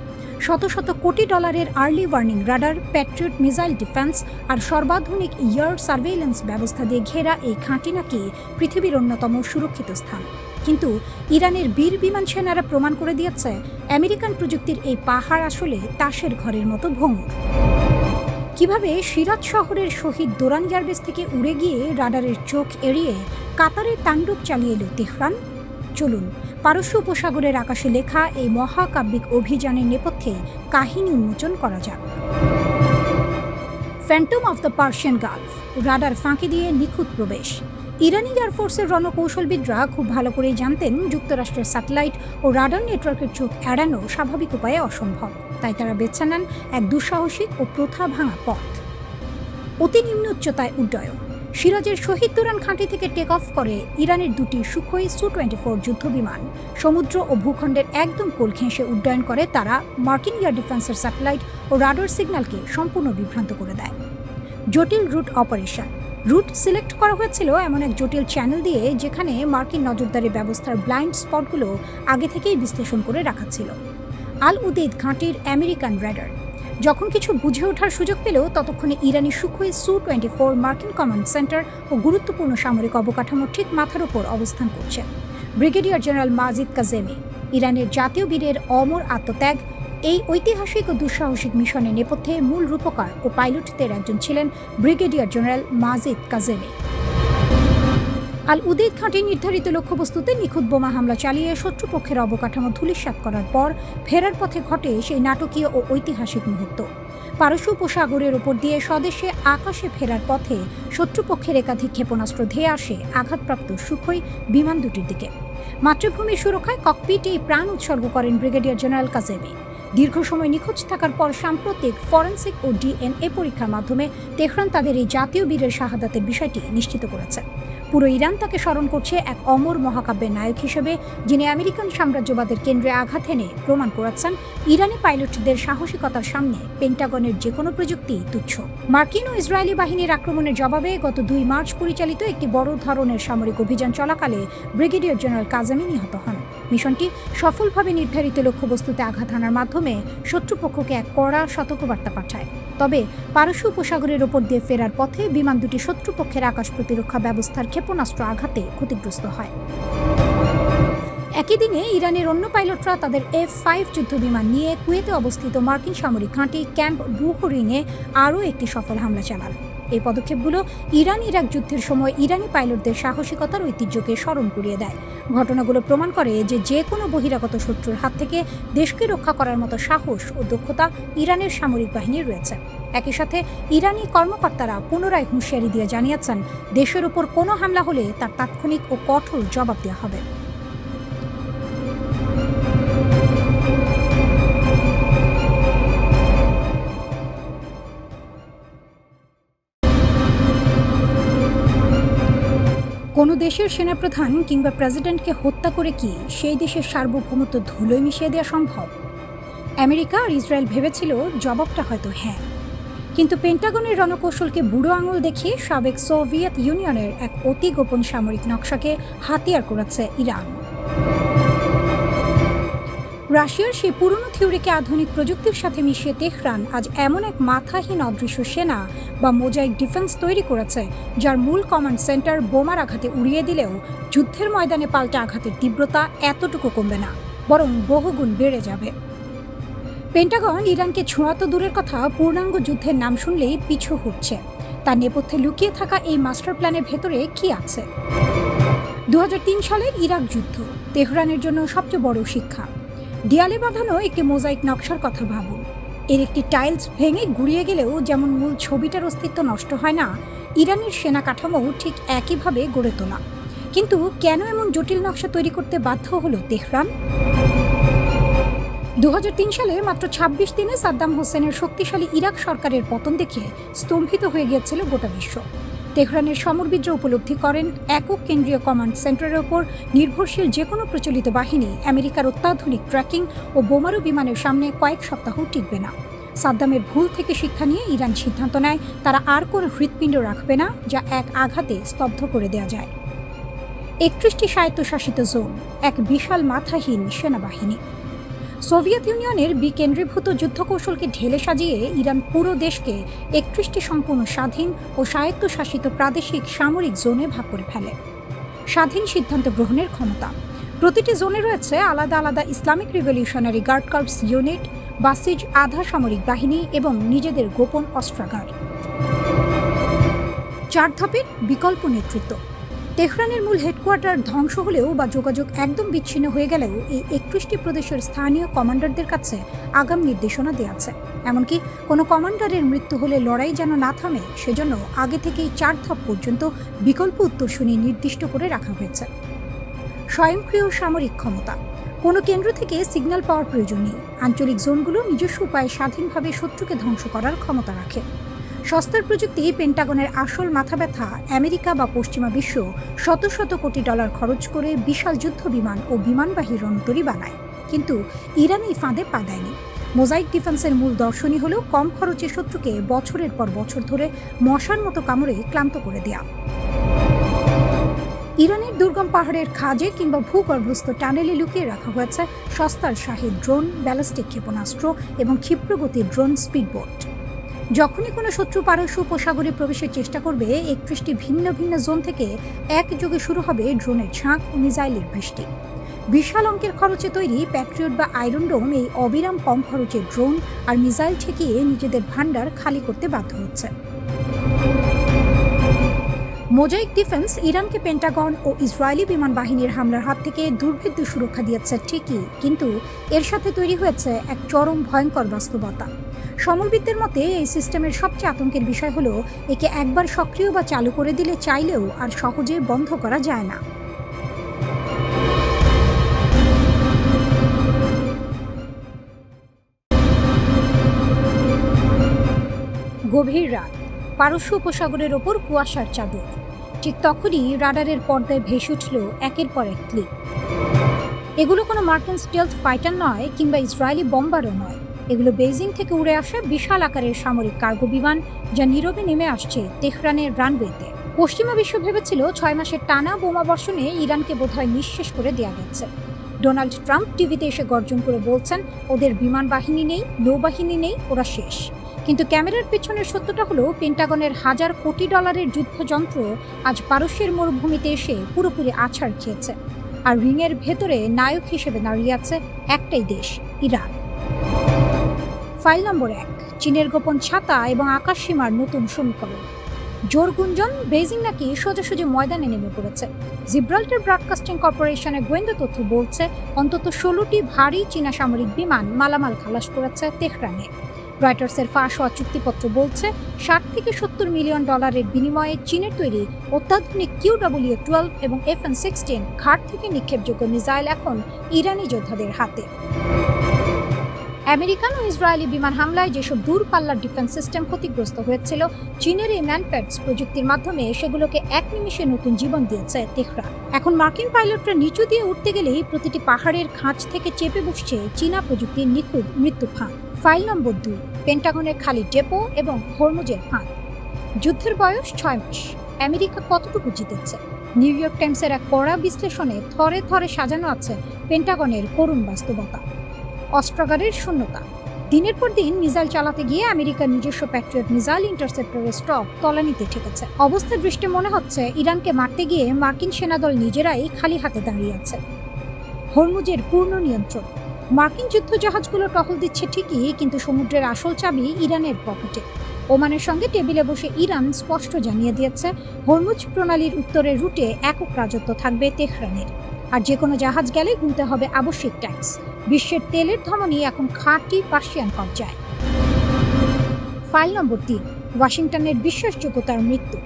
শত শত কোটি ডলারের early warning radar, Patriot missile defence আর সর্বাধুনিক এয়ার সার্ভেইলেন্স ব্যবস্থা দিয়ে ঘেরা এই ঘাঁটি নাকি পৃথিবীর অন্যতম সুরক্ষিত স্থান। কিন্তু ইরানের বীর বিমান সেনারা প্রমাণ করে দিয়েছে আমেরিকান প্রযুক্তির এই পাহাড় আসলে তাসের ঘরের মতো ভঙ্গুর। কিভাবে সিরাত শহরের শহীদ দোরান এয়ারবেস থেকে উড়ে গিয়ে রাডারের চোখ এড়িয়ে কাতারের তাণ্ডব চালিয়ে এলো তেহরান? চলুন পারস্য উপসাগরের আকাশে লেখা এই মহাকাব্যিক অভিযানের নেপথ্যে কাহিনী উন্মোচন করা যাক। Phantom of the Persian Gulf, radar ফাঁকি দিয়ে নিখুঁত প্রবেশ। ইরানি এয়ারফোর্সের রণকৌশলবিদরা খুব ভালো করেই জানতেন যুক্তরাষ্ট্রের স্যাটেলাইট ও রাডার নেটওয়ার্কের চোখ এড়ানো স্বাভাবিক উপায়ে অসম্ভব। তাই তারা বেছে নেন এক দুঃসাহসিক ও প্রথা ভাঙা পথ। অতি নিম্ন উচ্চতায় উড্ডয়ন। সিরাজের শহীদ দোরান ঘাঁটি থেকে টেক অফ করে ইরানের দুটি সুখোই সু-24 যুদ্ধবিমান সমুদ্র ও ভূখণ্ডের একদম কোল ঘেঁষে উড্ডয়ন করে। তারা মার্কিন এয়ার ডিফেন্সের স্যাটেলাইট ও রাডার সিগন্যালকে সম্পূর্ণ বিভ্রান্ত করে দেয়। জটিল রুট অপারেশন। রুট সিলেক্ট করা হয়েছিল এমন এক জটিল চ্যানেল দিয়ে যেখানে মার্কিন নজরদারি ব্যবস্থার ব্লাইন্ড স্পটগুলো আগে থেকেই বিশ্লেষণ করে রাখা ছিল। আল উদেদ ঘাঁটির আমেরিকান রাডার যখন কিছু বুঝে ওঠার সুযোগ পেল, ততক্ষণে ইরানি সুখোই সু-24 মার্কিন কমান্ড সেন্টার ও গুরুত্বপূর্ণ সামরিক অবকাঠামো ঠিক মাথার উপর অবস্থান করছে। ব্রিগেডিয়ার জেনারেল মাজিদ কাজেমি, ইরানের জাতীয় বীরের অমর আত্মত্যাগ। এই ঐতিহাসিক ও দুঃসাহসিক মিশনের নেপথ্যে মূল রূপকার ও পাইলটদের একজন ছিলেন ব্রিগেডিয়ার জেনারেল মাজিদ কাজেমি। আল উদেদ ঘাঁটির নির্ধারিত লক্ষ্যবস্তুতে নিখুঁত বোমা হামলা চালিয়ে শত্রুপক্ষের অবকাঠামো ধূলিসাৎ করার পর ফেরার পথে ঘটে সেই নাটকীয় ও ঐতিহাসিক মুহূর্ত। পারস্য উপসাগরের ওপর দিয়ে স্বদেশে আকাশে ফেরার পথে শত্রুপক্ষের একাধিক ক্ষেপণাস্ত্র ধেয়ে আসে আঘাতপ্রাপ্ত সুখোই বিমান দুটির দিকে। মাতৃভূমির সুরক্ষায় ককপিটেই প্রাণ উৎসর্গ করেন ব্রিগেডিয়ার জেনারেল কাজেমি। দীর্ঘ সময় নিখোঁজ থাকার পর সাম্প্রতিক ফরেন্সিক ও ডিএনএ পরীক্ষার মাধ্যমে তেহরান তাদের এই জাতীয় বীরের শাহাদাতের বিষয়টি নিশ্চিত করেছে। পুরো ইরান তাকে স্মরণ করছে এক অমর মহাকাব্যের নায়ক হিসেবে, যিনি আমেরিকান সাম্রাজ্যবাদের কেন্দ্রে আঘাত এনে প্রমাণ করাচ্ছেন ইরানি পাইলটদের সাহসিকতার সামনে পেন্টাগনের যে কোনো প্রযুক্তি তুচ্ছ। মার্কিন ও ইসরায়েলি বাহিনীর আক্রমণের জবাবে গত ২ মার্চ পরিচালিত একটি বড় ধরনের সামরিক অভিযান চলাকালে ব্রিগেডিয়ার জেনারেল কাজেমি নিহত হন। মিশনটি সফলভাবে নির্ধারিত লক্ষ্যবস্তুতে আঘাত হানার মাধ্যমে শত্রুপক্ষকে এক কড়া সতর্কবার্তা পাঠায়। তবে পারস্য উপসাগরের ওপর দিয়ে ফেরার পথে বিমান দুটি শত্রুপক্ষের আকাশ প্রতিরক্ষা ব্যবস্থার ক্ষেপণাস্ত্র আঘাতে ক্ষতিগ্রস্ত হয়। একই দিনে ইরানের অন্য পাইলটরা তাদের F-5 যুদ্ধবিমান নিয়ে কুয়েতে অবস্থিত মার্কিন সামরিক ঘাঁটি ক্যাম্প বুহরিংয়ে আরও একটি সফল হামলা চালান। এই পদক্ষেপগুলো ইরান-ইরাক যুদ্ধের সময় ইরানি পাইলটদের সাহসিকতার ঐতিহ্যকে স্মরণ করিয়ে দেয়। ঘটনাগুলো প্রমাণ করে যে কোনো বহিরাগত শত্রুর হাত থেকে দেশকে রক্ষা করার মতো সাহস ও দক্ষতা ইরানের সামরিক বাহিনীর রয়েছে। একই সাথে ইরানি কর্মকর্তারা পুনরায় হুঁশিয়ারি দিয়ে জানিয়েছেন, দেশের উপর কোনো হামলা হলে তার তাৎক্ষণিক ও কঠোর জবাব দেওয়া হবে। কোনো দেশের সেনাপ্রধান কিংবা প্রেসিডেন্টকে হত্যা করে কি সেই দেশের সার্বভৌমত্ব ধুলোয় মিশিয়ে দেওয়া সম্ভব? আমেরিকা আর ইসরায়েল ভেবেছিল জবাবটা হয়তো হ্যাঁ, কিন্তু পেন্টাগনের রণকৌশলকে বুড়ো আঙুল দেখিয়ে সাবেক সোভিয়েত ইউনিয়নের এক অতি গোপন সামরিক নকশাকে হাতিয়ার করেছে ইরান। রাশিয়ার সেই পুরনো থিওরিকে আধুনিক প্রযুক্তির সাথে মিশিয়ে তেহরান আজ এমন এক মাথাহীন অদৃশ্য সেনা বা মোজাইক ডিফেন্স তৈরি করেছে, যার মূল কমান্ড সেন্টার বোমার আঘাতে উড়িয়ে দিলেও যুদ্ধের ময়দানে পাল্টা আঘাতের তীব্রতা এতটুকু কমবে না। বরং বহুগুণ বেড়ে যাবে। পেন্টাগন ইরানকে ছোঁয়া তো দূরের কথা, পূর্ণাঙ্গ যুদ্ধের নাম শুনলেই পিছু হটছে। তার নেপথ্যে লুকিয়ে থাকা এই মাস্টার প্ল্যানের ভেতরে কি আছে? 2003 সালের ইরাক যুদ্ধ তেহরানের জন্য সবচেয়ে বড় শিক্ষা। দেয়ালে বাঁধানো একটি মোজাইক নকশার কথা ভাবুন। এর একটি টাইলস ভেঙে গুঁড়িয়ে গেলেও যেমন মূল ছবিটার অস্তিত্ব নষ্ট হয় না, ইরানের সেনা কাঠামো ঠিক একইভাবে গড়ে তোলা। কিন্তু কেন এমন জটিল নকশা তৈরি করতে বাধ্য হলো তেহরান? 2003 সালে মাত্র 26 দিনে সাদ্দাম হোসেনের শক্তিশালী ইরাক সরকারের পতন দেখে স্তম্ভিত হয়ে গিয়েছিল গোটা বিশ্ব। তেহরানের সমরবিদ্রোহ উপলব্ধি করেন একক কেন্দ্রীয় কমান্ড সেন্টারের ওপর নির্ভরশীল যে কোনো প্রচলিত বাহিনী আমেরিকার অত্যাধুনিক ট্র্যাকিং ও বোমারু বিমানের সামনে কয়েক সপ্তাহ টিকবে না। সাদ্দামের ভুল থেকে শিক্ষা নিয়ে ইরান সিদ্ধান্ত নেয় তারা আর কোনো হৃৎপিণ্ড রাখবে না যা এক আঘাতে স্তব্ধ করে দেওয়া যায়। 31টি স্বায়ত্তশাসিত জোন, এক বিশাল মাথাহীন সেনাবাহিনী। সোভিয়েত ইউনিয়নের বিকেন্দ্রীভূত যুদ্ধকৌশলকে ঢেলে সাজিয়ে ইরান পুরো দেশকে 31টি সম্পূর্ণ স্বাধীন ও স্বায়ত্তশাসিত প্রাদেশিক সামরিক জোনে ভাগ করে ফেলে। স্বাধীন সিদ্ধান্ত গ্রহণের ক্ষমতা। প্রতিটি জোনে রয়েছে আলাদা আলাদা Islamic revolutionary guard corps unit, Basij আধা সামরিক বাহিনী এবং নিজেদের গোপন অস্ত্রাগার। 4 ধাপের বিকল্প নেতৃত্ব। তেহরানের মূল হেডকোয়ার্টার ধ্বংস হলেও বা যোগাযোগ একদম বিচ্ছিন্ন হয়ে গেলেও এই 31টি প্রদেশের স্থানীয় কমান্ডারদের কাছে আগাম নির্দেশনা দেওয়া আছে। এমনকি কোনো কমান্ডারের মৃত্যু হলে লড়াই যেন না থামে, সেজন্য আগে থেকেই 4 ধাপ পর্যন্ত বিকল্প উত্তরসূরি নির্দিষ্ট করে রাখা হয়েছে। স্বয়ংক্রিয় সামরিক ক্ষমতা। কোনো কেন্দ্র থেকে সিগন্যাল পাওয়ার প্রয়োজন নেই। আঞ্চলিক জোনগুলো নিজস্ব উপায়ে স্বাধীনভাবে শত্রুকে ধ্বংস করার ক্ষমতা রাখে। সস্তার প্রযুক্তি। পেন্টাগনের আসল মাথা ব্যথা, আমেরিকা বা পশ্চিমা বিশ্ব শত শত কোটি ডলার খরচ করে বিশাল যুদ্ধ বিমান ও বিমানবাহী রণতরী বানায়, কিন্তু ইরান এই ফাঁদে পা দেয়নি। মোজাইক ডিফেন্সের মূল দর্শনই হলো কম খরচে শত্রুকে বছরের পর বছর ধরে মশার মতো কামড়ে ক্লান্ত করে দেয়া। ইরানের দুর্গম পাহাড়ের খাজে কিংবা ভূগর্ভস্থ টানেলে লুকিয়ে রাখা হয়েছে সস্তার শাহী ড্রোন, ব্যালিস্টিক ক্ষেপণাস্ত্র এবং ক্ষিপ্রগতির ড্রোন স্পিডবোট। যখনই কোনো শত্রু পারস্য উপসাগরে প্রবেশের চেষ্টা করবে, 31টি ভিন্ন ভিন্ন জোন থেকে একযোগে শুরু হবে ড্রোনের ঝাঁক ও মিসাইলের বৃষ্টি। বিশাল অঙ্কের খরচে তৈরি প্যাট্রিয়ট বা আয়রন ডোম এই অবিরাম কম খরচে ড্রোন আর মিসাইল ঠেকিয়ে নিজেদের ভান্ডার খালি করতে বাধ্য হচ্ছে। মোজাইক ডিফেন্স ইরানকে পেন্টাগন ও ইসরায়েলি বিমান বাহিনীর হামলার হাত থেকে দুর্ভেদ্য সুরক্ষা দিয়েছে ঠিকই, কিন্তু এর সাথে তৈরি হয়েছে এক চরম ভয়ঙ্কর বাস্তবতা। সমরবিদদের মতে এই সিস্টেমের সবচেয়ে আতঙ্কের বিষয় হলো একে একবার সক্রিয় বা চালু করে দিলে চাইলেও আর সহজে বন্ধ করা যায় না। গভীর রাত, পারস্য উপসাগরের ওপর কুয়াশার চাদর। ঠিক তখনই রাডারের পর্দায় ভেসে উঠল একের পর এক ক্লিপ। এগুলো কোনো মার্কিন স্টেলথ ফাইটার নয় কিংবা ইসরায়েলি বম্বারও নয়। এগুলো বেইজিং থেকে উড়ে আসা বিশাল আকারের সামরিক কার্গো বিমান, যা নীরবে নেমে আসছে তেহরানের রানওয়েতে। পশ্চিমা বিশ্ব ভেবেছিল 6 মাসের টানা বোমা বর্ষণে ইরানকে বোধহয় নিঃশেষ করে দেওয়া গেছে। ডোনাল্ড ট্রাম্প টিভিতে এসে গর্জন করে বলছেন, ওদের বিমান বাহিনী নেই, নৌবাহিনী নেই, ওরা শেষ। কিন্তু ক্যামেরার পেছনের সত্যটা হলো পেন্টাগনের হাজার কোটি ডলারের যুদ্ধযন্ত্র আজ পারস্যের মরুভূমিতে এসে পুরোপুরি আছাড় খেয়েছে। আর রিংয়ের ভেতরে নায়ক হিসেবে দাঁড়িয়ে আছে একটাই দেশ, ইরান। ফাইল নম্বর 1, চীনের গোপন ছাতা এবং আকাশসীমার নতুন সমীকরণ। জোর গুঞ্জন, বেইজিং নাকি সোজাসুজি ময়দানে নেমে পড়েছে। জিব্রাল্টার ব্রডকাস্টিং কর্পোরেশনের গোয়েন্দা তথ্য বলছে অন্তত 16টি ভারী চীনা সামরিক বিমান মালামাল খালাস করেছে তেহরানে। রয়টার্সের ফাঁস হওয়া চুক্তিপত্র বলছে 60 থেকে 70 মিলিয়ন ডলারের বিনিময়ে চীনের তৈরি অত্যাধুনিক QW-12 এবং FN-16 ঘাট থেকে নিক্ষেপযোগ্য মিসাইল এখন ইরানি যোদ্ধাদের হাতে। আমেরিকান ও ইসরায়েলি বিমান হামলায় যেসব দূরপাল্লার ডিফেন্স সিস্টেম ক্ষতিগ্রস্ত হয়েছিল, চীনের এই ম্যানপ্যাডস প্রযুক্তির মাধ্যমে সেগুলোকে এক নিমিষে নতুন জীবন দিয়েছে তেহরান। এখন মার্কিন পাইলটরা নিচু দিয়ে উঠতে গেলেই প্রতিটি পাহাড়ের খাঁজ থেকে চেপে বসছে চীনা প্রযুক্তির নিখুঁত মৃত্যু ফাঁদ। ফাইল নম্বর 2, পেন্টাগনের খালি ডেপো এবং হরমুজের ফাঁদ। যুদ্ধের বয়স 6 মাস। আমেরিকা কতটুকু জিতেছে? নিউ ইয়র্ক টাইমসের এক কড়া বিশ্লেষণে থরে থরে সাজানো আছে পেন্টাগনের করুণ বাস্তবতা। অস্ত্রাগারের শূন্যতা। দিনের পর দিন মিসাইল চালাতে গিয়ে আমেরিকার নিজস্ব প্যাট্রিয়ট মিসাইল ইন্টারসেপ্টরের স্টক তলানিতে ঠেকেছে। অবস্থার দৃষ্টি মনে হচ্ছে ইরানকে মারতে গিয়ে মার্কিন সেনাদল নিজেরাই খালি হাতে দাঁড়িয়ে আছে। হরমুজের পূর্ণ নিয়ন্ত্রণ। মার্কিন যুদ্ধজাহাজগুলো টহল দিচ্ছে ঠিকই, কিন্তু সমুদ্রের আসল চাবি ইরানের পকেটে। ওমানের সঙ্গে টেবিলে বসে ইরান স্পষ্ট জানিয়ে দিয়েছে, হরমুজ প্রণালীর উত্তরের রুটে একক রাজত্ব থাকবে তেহরানের। আর যে কোনো জাহাজ গেলে গুনতে হবে আবশ্যিক ট্যাক্স। বিশ্বের তেলের ধমনী এখন খাঁটি পার্সিয়ান কবজায়। ফাইল নম্বর 3, ওয়াশিংটনের বিশ্বাসযোগ্যতার মৃত্যু।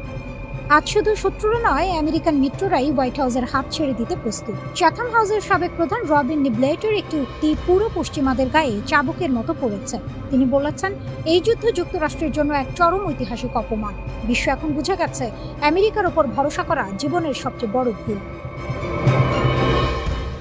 আজ শুধু শত্রুরা নয়, আমেরিকান মিত্ররাই হোয়াইট হাউসের হাত ছেড়ে দিতে প্রস্তুত। চ্যাথাম হাউসের সাবেক প্রধান রবিন নিবলেটের একটি উক্তি পুরো পশ্চিমাদের গায়ে চাবুকের মতো পড়েছে। তিনি বলেছেন, এই যুদ্ধ যুক্তরাষ্ট্রের জন্য এক চরম ঐতিহাসিক অপমান। বিশ্ব এখন বুঝে গেছে, আমেরিকার ওপর ভরসা করা জীবনের সবচেয়ে বড় ভুল।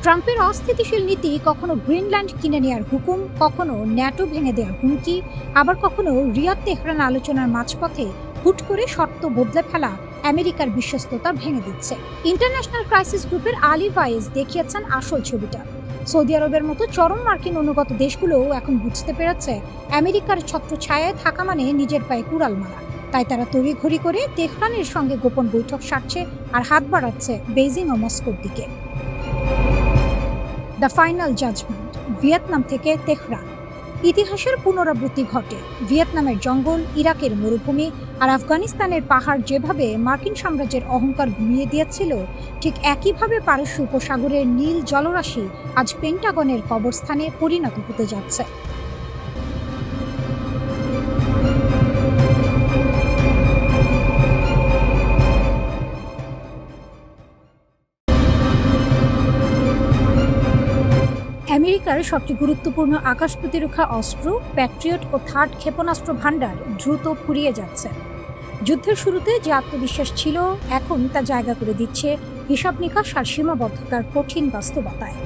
ট্রাম্পের অস্থিতিশীল নীতি কখনো গ্রিনল্যান্ড কিনে নেওয়ার হুকুম, কখনো ন্যাটো ভেঙে দেওয়ার হুমকি, আবার কখনো রিয়াদ তেহরান আলোচনার মাঝপথে হুট করে শর্ত বদলে ফেলা আমেরিকার বিশ্বস্ততা ভেঙে দিচ্ছে। ইন্টারন্যাশনাল ক্রাইসিস গ্রুপের আলী ভাইস দেখিয়েছেন আসল ছবিটা। সৌদি আরবের মতো চরম মার্কিন অনুগত দেশগুলোও এখন বুঝতে পেরেছে, আমেরিকার ছত্রছায়ায় থাকা মানে নিজের পায়ে কুড়াল মারা। তাই তারা তড়িঘড়ি করে তেহরানের সঙ্গে গোপন বৈঠক সারছে আর হাত বাড়াচ্ছে বেইজিং ও মস্কোর দিকে। দ্য ফাইনাল জাজমেন্ট, ভিয়েতনাম থেকে তেহরান। ইতিহাসের পুনরাবৃত্তি ঘটে। ভিয়েতনামের জঙ্গল, ইরাকের মরুভূমি আর আফগানিস্তানের পাহাড় যেভাবে মার্কিন সাম্রাজ্যের অহংকার ঘুমিয়ে দিয়েছিল, ঠিক একইভাবে পারস্য উপসাগরের নীল জলরাশি আজ পেন্টাগনের কবরস্থানে পরিণত হতে যাচ্ছে। আমেরিকার সবচেয়ে গুরুত্বপূর্ণ আকাশ প্রতিরক্ষা অস্ত্র প্যাট্রিয়ট ও থার্ড ক্ষেপণাস্ত্র ভাণ্ডার দ্রুত ফুরিয়ে যাচ্ছে। যুদ্ধের শুরুতে যে আত্মবিশ্বাস ছিল, এখন তা জায়গা করে দিচ্ছে হিসাব নিকাশ আর সীমাবদ্ধতার কঠিন বাস্তবতায়।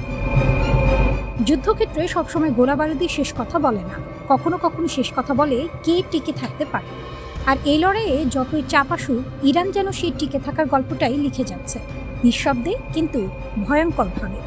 যুদ্ধক্ষেত্রে সবসময় গোলাবারুদি শেষ কথা বলে না, কখনো কখনো শেষ কথা বলে কে টিকে থাকতে পারে। আর এই লড়াইয়ে যতই চাপ আসুক, ইরান যেন সেই টিকে থাকার গল্পটাই লিখে যাচ্ছে, নিঃশব্দে কিন্তু ভয়ঙ্করভাবে।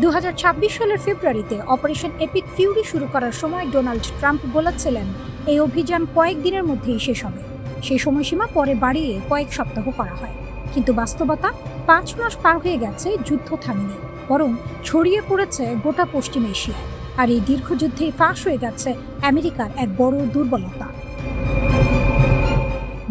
2026 সালের ফেব্রুয়ারিতে অপারেশন এপিক ফিউরি শুরু করার সময় ডোনাল্ড ট্রাম্প বলেছিলেন, এই অভিযান কয়েকদিনের মধ্যেই শেষ হবে। সেই সময়সীমা পরে বাড়িয়ে কয়েক সপ্তাহ করা হয়, কিন্তু বাস্তবতা 5 মাস পার হয়ে গেছে, যুদ্ধ থামেনি, বরং ছড়িয়ে পড়েছে গোটা পশ্চিম এশিয়ায়। আর এই দীর্ঘ যুদ্ধেই ফাঁস হয়ে গেছে আমেরিকার এক বড় দুর্বলতা।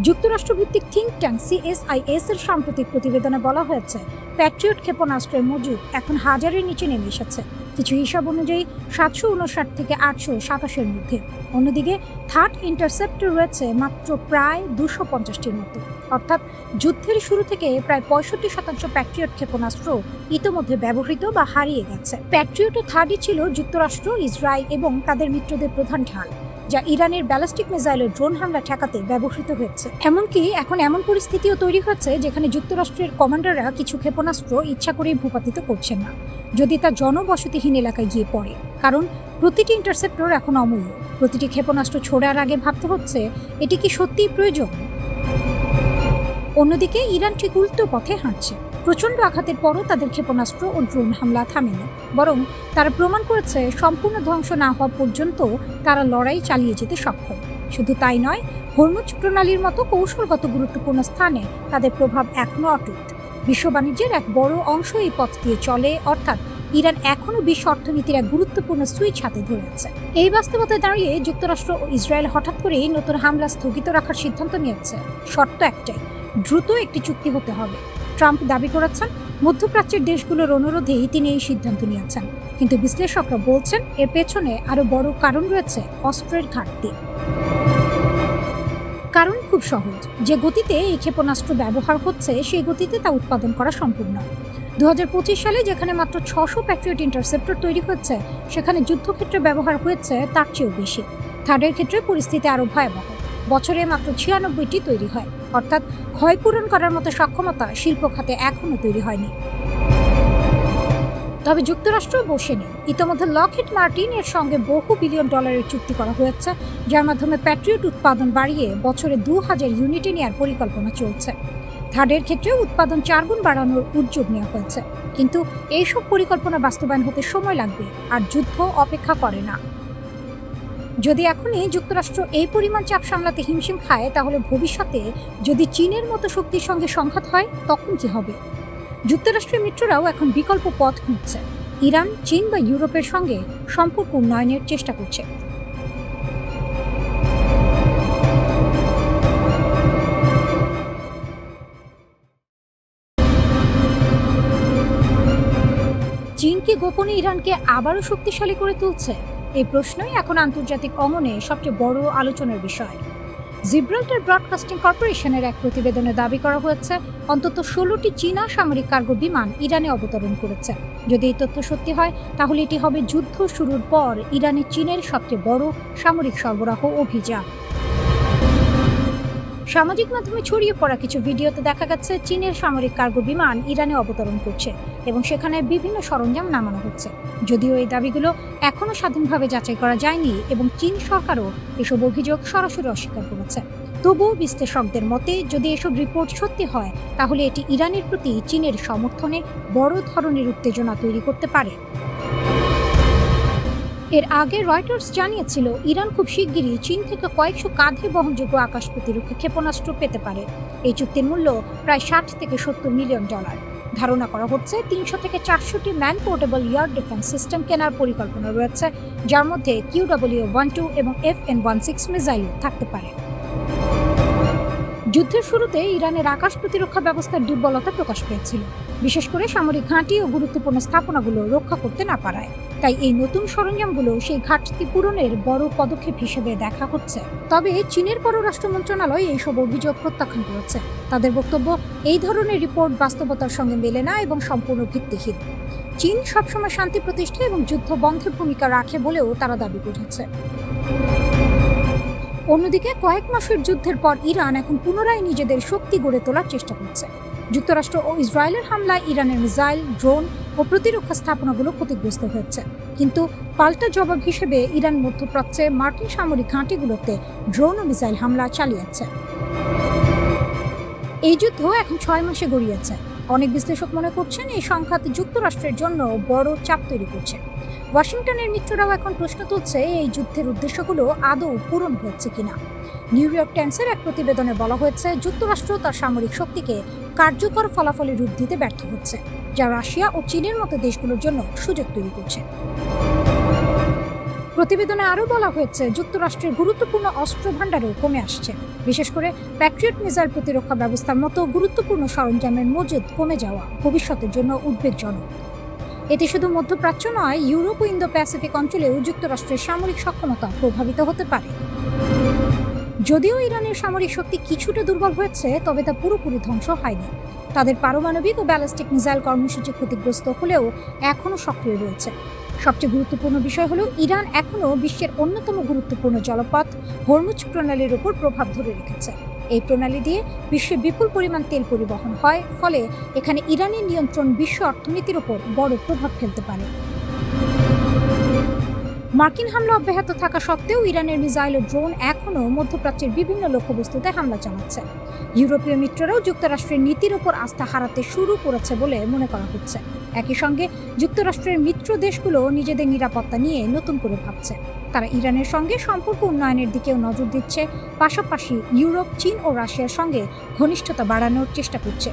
যুক্তরাষ্ট্রভিত্তিক থিঙ্ক ট্যাঙ্ক CSIS এর সাম্প্রতিক প্রতিবেদনে বলা হয়েছে, প্যাট্রিয়ট ক্ষেপণাস্ত্রের মজুদ এখন 1000-এর নিচে নেমে এসেছে, কিছু হিসাব অনুযায়ী 759 থেকে 827-এর মধ্যে। অন্যদিকে থার্ড ইন্টারসেপ্টর রয়েছে মাত্র প্রায় 250-টির মতো। অর্থাৎ যুদ্ধের শুরু থেকে প্রায় 65% প্যাট্রিয়ট ক্ষেপণাস্ত্র ইতোমধ্যে ব্যবহৃত বা হারিয়ে গেছে। প্যাট্রিয়ট ও থার্ডই ছিল যুক্তরাষ্ট্র, ইসরায়েল এবং তাদের মিত্রদের প্রধান ঢাল, যা ইরানের ব্যালিস্টিক মিসাইলের ড্রোন হামলা ঠেকাতে ব্যবহৃত হয়েছে। এমনকি এখন এমন পরিস্থিতিও তৈরি হচ্ছে, যেখানে যুক্তরাষ্ট্রের কমান্ডাররা কিছু ক্ষেপণাস্ত্র ইচ্ছা করেই ভূপাতিত করছেন না, যদি তা জনবসতিহীন এলাকায় গিয়ে পড়ে। কারণ প্রতিটি ইন্টারসেপ্টর এখন অমূল্য। প্রতিটি ক্ষেপণাস্ত্র ছোড়ার আগে ভাবতে হচ্ছে, এটি কি সত্যিই প্রয়োজন। অন্যদিকে ইরান ঠিক উল্টো পথে হাঁটছে। প্রচণ্ড আঘাতের পরও তাদের ক্ষেপণাস্ত্র ও ড্রোন হামলা থামেনি, বরং তারা প্রমাণ করেছে সম্পূর্ণ ধ্বংস না হওয়া পর্যন্ত তারা লড়াই চালিয়ে যেতে সক্ষম। শুধু তাই নয়, হরমুজ প্রণালীর মতো কৌশলগত গুরুত্বপূর্ণ স্থানে তাদের প্রভাব এখনও অটুট। বিশ্ব বাণিজ্যের এক বড় অংশ এই পথ দিয়ে চলে, অর্থাৎ ইরান এখনও বিশ্ব অর্থনীতির এক গুরুত্বপূর্ণ সুইচ হাতে ধরে আছে। এই বাস্তবতায় দাঁড়িয়ে যুক্তরাষ্ট্র ও ইসরায়েল হঠাৎ করেই নতুন হামলা স্থগিত রাখার সিদ্ধান্ত নিয়েছে। শর্ত একটাই, দ্রুত একটি চুক্তি হতে হবে। ট্রাম্প দাবি করেছেন, মধ্যপ্রাচ্যের দেশগুলোর অনুরোধেই তিনি এই সিদ্ধান্ত নিয়েছেন, কিন্তু বিশ্লেষকরা বলছেন এর পেছনে আরও বড় কারণ রয়েছে, অস্ত্রের ঘাটতি। কারণ খুব সহজ, যে গতিতে এই ক্ষেপণাস্ত্র ব্যবহার হচ্ছে সেই গতিতে তা উৎপাদন করা সম্ভব নয়। 2025 সালে যেখানে মাত্র 600 প্যাট্রিয়ট ইন্টারসেপ্টর তৈরি হচ্ছে, সেখানে যুদ্ধক্ষেত্রে ব্যবহার হয়েছে তার চেয়েও বেশি। থার্ডের ক্ষেত্রে পরিস্থিতি আরও ভয়াবহ, বছরে মাত্র 96টি তৈরি হয়, অর্থাৎ ক্ষয়পূরণ করার মতো সক্ষমতা শিল্প খাতে এখনও তৈরি হয়নি। তবে যুক্তরাষ্ট্র বসে নেই। ইতিমধ্যে লকহিড মার্টিন এর সঙ্গে বহু বিলিয়ন ডলারের চুক্তি করা হয়েছে, যার মাধ্যমে প্যাট্রিয়ট উৎপাদন বাড়িয়ে বছরে 2000 ইউনিটে নেওয়ার পরিকল্পনা চলছে। থার্ডের ক্ষেত্রে উৎপাদন 4 গুণ বাড়ানোর উদ্যোগ নেওয়া হয়েছে, কিন্তু এইসব পরিকল্পনা বাস্তবায়ন হতে সময় লাগবে, আর যুদ্ধ অপেক্ষা করে না। যদি এখনই যুক্তরাষ্ট্র এই পরিমাণ চাপ সামলাতে হিমশিম খায়, তাহলে ভবিষ্যতে যদি চীনের মতো শক্তির সঙ্গে সংঘাত হয়, তখন কি হবে? যুক্তরাষ্ট্রের মিত্ররাও এখন বিকল্প পথ খুঁজছে। ইরান, চীন বা ইউরোপের সঙ্গে সম্পর্ক উন্নয়নের চেষ্টা করছে। চীন কি গোপনে ইরানকে আবারও শক্তিশালী করে তুলছে? এই প্রশ্নই এখন আন্তর্জাতিক অঙ্গনে সবচেয়ে বড় আলোচনার বিষয়। জিব্রাল্টার ব্রডকাস্টিং কর্পোরেশনের এক প্রতিবেদনে দাবি করা হয়েছে অন্তত 16টি চীনা সামরিক কার্গো বিমান ইরানে অবতরণ করেছে। যদি এই তথ্য সত্যি হয়, তাহলে এটি হবে যুদ্ধ শুরুর পর ইরানে চীনের সবচেয়ে বড় সামরিক সরবরাহ অভিযান। সামাজিক মাধ্যমে ছড়িয়ে পড়া কিছু ভিডিওতে দেখা গেছে চীনের সামরিক কার্গো বিমান ইরানে অবতরণ করছে এবং সেখানে বিভিন্ন সরঞ্জাম নামানো হচ্ছে। যদিও এই দাবিগুলো এখনও স্বাধীনভাবে যাচাই করা যায়নি এবং চীন সরকারও এসব অভিযোগ সরাসরি অস্বীকার করেছে। তবুও বিশ্লেষকদের মতে, যদি এসব রিপোর্ট সত্যি হয়, তাহলে এটি ইরানের প্রতি চীনের সমর্থনে বড় ধরনের উত্তেজনা তৈরি করতে পারে। এর আগে রয়টার্স জানিয়েছিল ইরান খুব শিগগিরই চীন থেকে কয়েকশো কাঁধে বহনযোগ্য আকাশ প্রতিরক্ষা ক্ষেপণাস্ত্র পেতে পারে। এই চুক্তির মূল্য প্রায় 60 থেকে 70 মিলিয়ন ডলার। ধারণা করা হচ্ছে 300 থেকে 400টি man portable air defence system কেনার পরিকল্পনা রয়েছে, যার মধ্যে QW-12 এবং FN-16 মিসাইল থাকতে পারে। যুদ্ধের শুরুতে ইরানের আকাশ প্রতিরক্ষা ব্যবস্থার দুর্বলতা প্রকাশ পেয়েছিল, বিশেষ করে সামরিক ঘাঁটি ও গুরুত্বপূর্ণ স্থাপনাগুলো রক্ষা করতে না পারায়। তাই এই নতুন সরঞ্জামগুলো সেই ঘাটতি পূরণের বড় পদক্ষেপ হিসেবে দেখা হচ্ছে। তবে চীনের পররাষ্ট্র মন্ত্রণালয় এইসব অভিযোগ প্রত্যাখ্যান করেছে। তাদের বক্তব্য, এই ধরনের রিপোর্ট বাস্তবতার সঙ্গে মেলে না এবং সম্পূর্ণ ভিত্তিহীন। চীন সবসময় শান্তি প্রতিষ্ঠা এবং যুদ্ধ বন্ধে ভূমিকা রাখে বলেও তারা দাবি করেছে। অন্যদিকে কয়েক মাসের যুদ্ধের পর ইরান এখন পুনরায় নিজেদের শক্তি গড়ে তোলার চেষ্টা করছে। যুক্তরাষ্ট্র ও ইসরায়েলের হামলায় ইরানের মিসাইল, ড্রোন ও প্রতিরক্ষা স্থাপনাগুলো ক্ষতিগ্রস্ত হয়েছে। কিন্তু পাল্টা জবাব হিসেবে ইরান মধ্যপ্রাচ্যে মার্কিন সামরিক ঘাঁটিগুলোতে ড্রোন ও মিসাইল হামলা চালিয়েছে। এই যুদ্ধ এখন 6 মাসে গড়িয়েছে। অনেক বিশ্লেষক মনে করছেন এই সংঘাত যুক্তরাষ্ট্রের জন্য বড় চাপ তৈরি করছে। ওয়াশিংটনের মিত্ররাও এখন প্রশ্ন তুলছে এই যুদ্ধের উদ্দেশ্যগুলো আদৌ পূরণ হচ্ছে কিনা। নিউ ইয়র্ক টাইমসের এক প্রতিবেদনে বলা হয়েছে, যুক্তরাষ্ট্র তার সামরিক শক্তিকে কার্যকর ফলাফলে রূপ দিতে ব্যর্থ হচ্ছে, যা রাশিয়া ও চীনের মতো দেশগুলোর জন্য সুযোগ তৈরি করছে। প্রতিবেদনে আরও বলা হয়েছে, যুক্তরাষ্ট্রের গুরুত্বপূর্ণ অস্ত্র ভাণ্ডারও কমে আসছে। বিশেষ করে প্যাট্রিয়ট মিসাইল প্রতিরক্ষা ব্যবস্থার মতো গুরুত্বপূর্ণ সরঞ্জামের মজুদ কমে যাওয়া ভবিষ্যতের জন্য উদ্বেগজনক। এতে শুধু মধ্যপ্রাচ্য নয়, ইউরোপ ও ইন্দো প্যাসিফিক অঞ্চলেও যুক্তরাষ্ট্রের সামরিক সক্ষমতা প্রভাবিত হতে পারে। যদিও ইরানের সামরিক শক্তি কিছুটা দুর্বল হয়েছে, তবে তা পুরোপুরি ধ্বংস হয়নি। তাদের পারমাণবিক ও ব্যালিস্টিক মিসাইল কর্মসূচি ক্ষতিগ্রস্ত হলেও এখনও সক্রিয় রয়েছে। সবচেয়ে গুরুত্বপূর্ণ বিষয় হলো, ইরান এখনও বিশ্বের অন্যতম গুরুত্বপূর্ণ জলপথ হরমুজ প্রণালীর উপর প্রভাব ধরে রেখেছে। এই প্রণালী দিয়ে বিশ্বে বিপুল পরিমাণ তেল পরিবহন হয়, ফলে এখানে ইরানের নিয়ন্ত্রণ বিশ্ব অর্থনীতির উপর বড় প্রভাব ফেলতে পারে। মার্কিন হামলা অব্যাহত থাকা সত্ত্বেও ইরানের মিসাইল ও ড্রোন এখনও মধ্যপ্রাচ্যের বিভিন্ন লক্ষ্যবস্তুতে হামলা চালাচ্ছে। ইউরোপীয় মিত্ররাও যুক্তরাষ্ট্রের নীতির উপর আস্থা হারাতে শুরু করেছে বলে মনে করা হচ্ছে। একই সঙ্গে যুক্তরাষ্ট্রের মিত্র দেশগুলো নিজেদের নিরাপত্তা নিয়ে নতুন করে ভাবছে। তারা ইরানের সঙ্গে সম্পর্ক উন্নয়নের দিকেও নজর দিচ্ছে, পাশাপাশি ইউরোপ, চীন ও রাশিয়ার সঙ্গে ঘনিষ্ঠতা বাড়ানোর চেষ্টা করছে।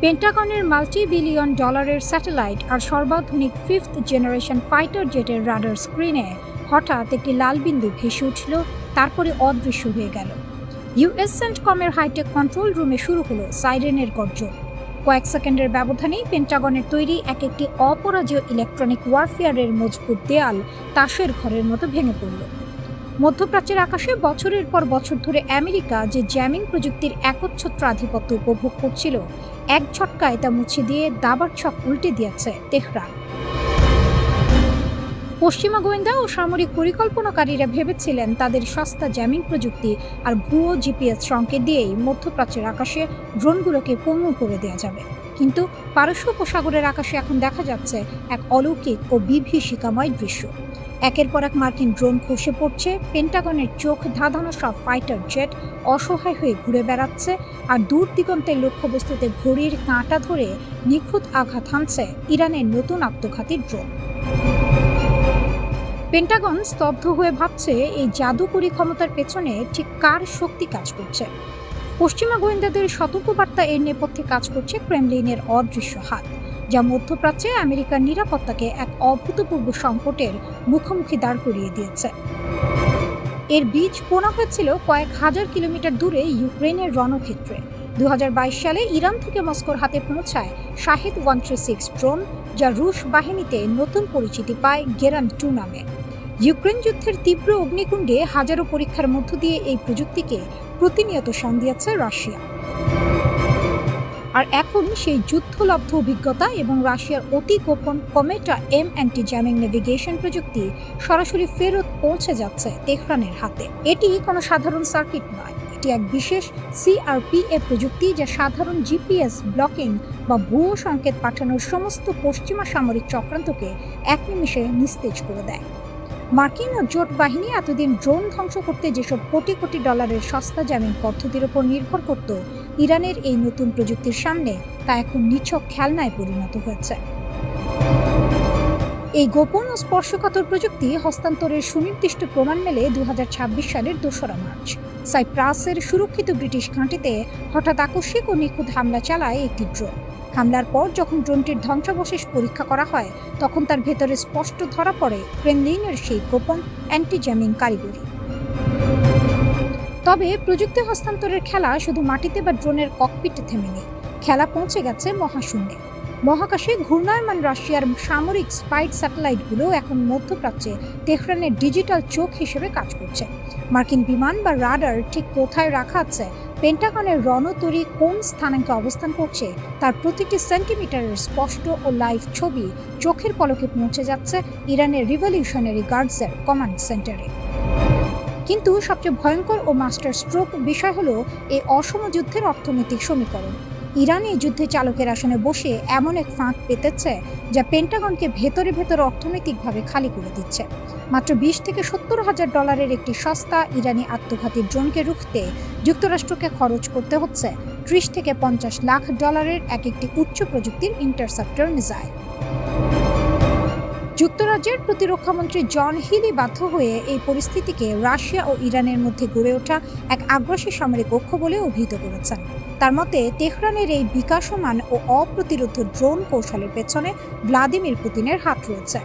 পেন্টাগনের মাল্টি-বিলিয়ন ডলারের স্যাটেলাইট আর সর্বাধুনিক 5th জেনারেশন ফাইটার জেটের রাডার স্ক্রিনে হঠাৎ একটি লাল বিন্দু ভেসে উঠল, তারপরে অদৃশ্য হয়ে গেল। ইউএস সেন্টকমের হাইটেক কন্ট্রোল রুমে শুরু হলো সাইরেনের গর্জন। কয়েক সেকেন্ডের ব্যবধানেই পেন্টাগনের তৈরি একটি অপরাজেয় ইলেকট্রনিক ওয়ারফেয়ারের মজবুত দেয়াল তাসের ঘরের মতো ভেঙে পড়ল। মধ্যপ্রাচ্যের আকাশে বছরের পর বছর ধরে আমেরিকা যে জ্যামিং প্রযুক্তির একচ্ছত্র আধিপত্য উপভোগ করছিল, এক ঝটকায় তা মুছে দিয়ে দাবার ছক উল্টে দিয়েছে তেহরান। পশ্চিমা গোয়েন্দা ও সামরিক পরিকল্পনাকারীরা ভেবেছিলেন তাদের সস্তা জ্যামিং প্রযুক্তি আর ভুয়ো জিপিএস সংকেত দিয়েই মধ্যপ্রাচ্যের আকাশে ড্রোনগুলোকে পঙ্গু করে দেওয়া যাবে। কিন্তু পারস্য উপসাগরের আকাশে এখন দেখা যাচ্ছে এক অলৌকিক ও বিভীষিকাময় দৃশ্য। একের পর এক মার্কিন ড্রোন খসে পড়ছে, পেন্টাগনের চোখ ধাঁধানো সব ফাইটার জেট অসহায় হয়ে ঘুরে বেড়াচ্ছে, আর দূর দিগন্তের লক্ষ্যবস্তুতে ঘড়ির কাঁটা ধরে নিখুঁত আঘাত হানছে ইরানের নতুন আত্মঘাতী ড্রোন। পেন্টাগন স্তব্ধ হয়ে ভাবছে এই জাদুকরী ক্ষমতার পেছনে ঠিক কার শক্তি কাজ করছে। পশ্চিমা গোয়েন্দাদের সতর্কবার্তা এর নেপথ্যে কাজ করছে ক্রেমলিনের অদৃশ্য হাত, যা মধ্যপ্রাচ্যে আমেরিকার নিরাপত্তাকে এক অভূতপূর্ব সংকটের মুখোমুখি দাঁড় করিয়ে দিয়েছে। এর বীজ বোনা হয়েছিল কয়েক হাজার কিলোমিটার দূরে ইউক্রেনের রণক্ষেত্রে। 2022 সালে ইরান থেকে মস্কোর হাতে পৌঁছায় শাহেদ 136 ড্রোন, যা রুশ বাহিনীতে নতুন পরিচিতি পায় গেরান 2 নামে। ইউক্রেন যুদ্ধের তীব্র অগ্নিকুণ্ডে হাজারো পরীক্ষার মধ্য দিয়ে এই প্রযুক্তিকে প্রতিনিয়ত শান দিয়েছে রাশিয়া। আর এখন সেই যুদ্ধলব্ধ অভিজ্ঞতা এবং রাশিয়ার অতি গোপন কমেটা এম অ্যান্টি জ্যামিং নেভিগেশন প্রযুক্তি সরাসরি ফেরত পৌঁছে যাচ্ছে তেহরানের হাতে। এটি কোনো সাধারণ সার্কিট নয়, এটি এক বিশেষ CRPA প্রযুক্তি, যা সাধারণ GPS ব্লকিং বা ভুয়ো সংকেত পাঠানোর সমস্ত পশ্চিমা সামরিক চক্রান্তকে এক নিমিষে নিস্তেজ করে দেয়। মার্কিন ও জোট বাহিনী এতদিন ড্রোন ধ্বংস করতে যেসব কোটি কোটি ডলারের সস্তা জ্যামিং পদ্ধতির উপর নির্ভর করত, ইরানের এই নতুন প্রযুক্তির সামনে তা এখন নিছক খেলনায় পরিণত হয়েছে। এই গোপন ও স্পর্শকাতর প্রযুক্তি হস্তান্তরের সুনির্দিষ্ট প্রমাণ মেলে 2026 সালের 2 মার্চ। সাইপ্রাসের সুরক্ষিত ব্রিটিশ ঘাঁটিতে হঠাৎ আকস্মিক ও নিখুঁত হামলা চালায় একটি ড্রোন। হামলার পর যখন ড্রোনটির ধ্বংসাবশেষ পরীক্ষা করা হয়, তখন তার ভেতরে স্পষ্ট ধরা পড়ে ক্রেমলিনের সেই গোপন অ্যান্টি জ্যামিং কারিগরি। তবে প্রযুক্তি হস্তান্তরের খেলা শুধু মাটিতে বা ড্রোনের ককপিটে থেমে নেই, খেলা পৌঁছে গেছে মহাশূন্যে। মহাকাশে ঘূর্ণায়মান রাশিয়ার সামরিক স্পাইট স্যাটেলাইটগুলো এখন মধ্যপ্রাচ্যে তেহরানের ডিজিটাল চোখ হিসেবে কাজ করছে। মার্কিন বিমান বা রাডার ঠিক কোথায় রাখা আছে, পেন্টাগনের রণতরী কোন স্থানাঙ্কে অবস্থান করছে, তার প্রতিটি সেন্টিমিটারের স্পষ্ট ও লাইভ ছবি চোখের পলকে পৌঁছে যাচ্ছে ইরানের রিভলিউশনারি গার্ডসের কমান্ড সেন্টারে। কিন্তু সবচেয়ে ভয়ঙ্কর ও মাস্টার স্ট্রোক বিষয় হলো এই অসম যুদ্ধের অর্থনৈতিক সমীকরণ। ইরান এই যুদ্ধে চালকের আসনে বসে এমন এক ফাঁক পেতেছে, যা পেন্টাগনকে ভেতরে ভেতরে অর্থনৈতিকভাবে খালি করে দিচ্ছে। মাত্র 20 থেকে 70 হাজার ডলারের একটি সস্তা ইরানি আত্মঘাতী ড্রোনকে রুখতে যুক্তরাষ্ট্রকে খরচ করতে হচ্ছে 30 থেকে 50 লাখ ডলারের একটি উচ্চ প্রযুক্তির ইন্টারসেপ্টর মিসাইল। যুক্তরাজ্যের প্রতিরক্ষামন্ত্রী জন হিলি বাধ্য হয়ে এই পরিস্থিতিকে রাশিয়া ও ইরানের মধ্যে গড়ে ওঠা এক আগ্রাসী সামরিক ঐক্য বলে অভিহিত করেছেন। তার মতে, তেহরানের এই বিকাশমান ও অপ্রতিরোধ ড্রোন কৌশলের পেছনে ভ্লাদিমির পুতিনের হাত রয়েছে।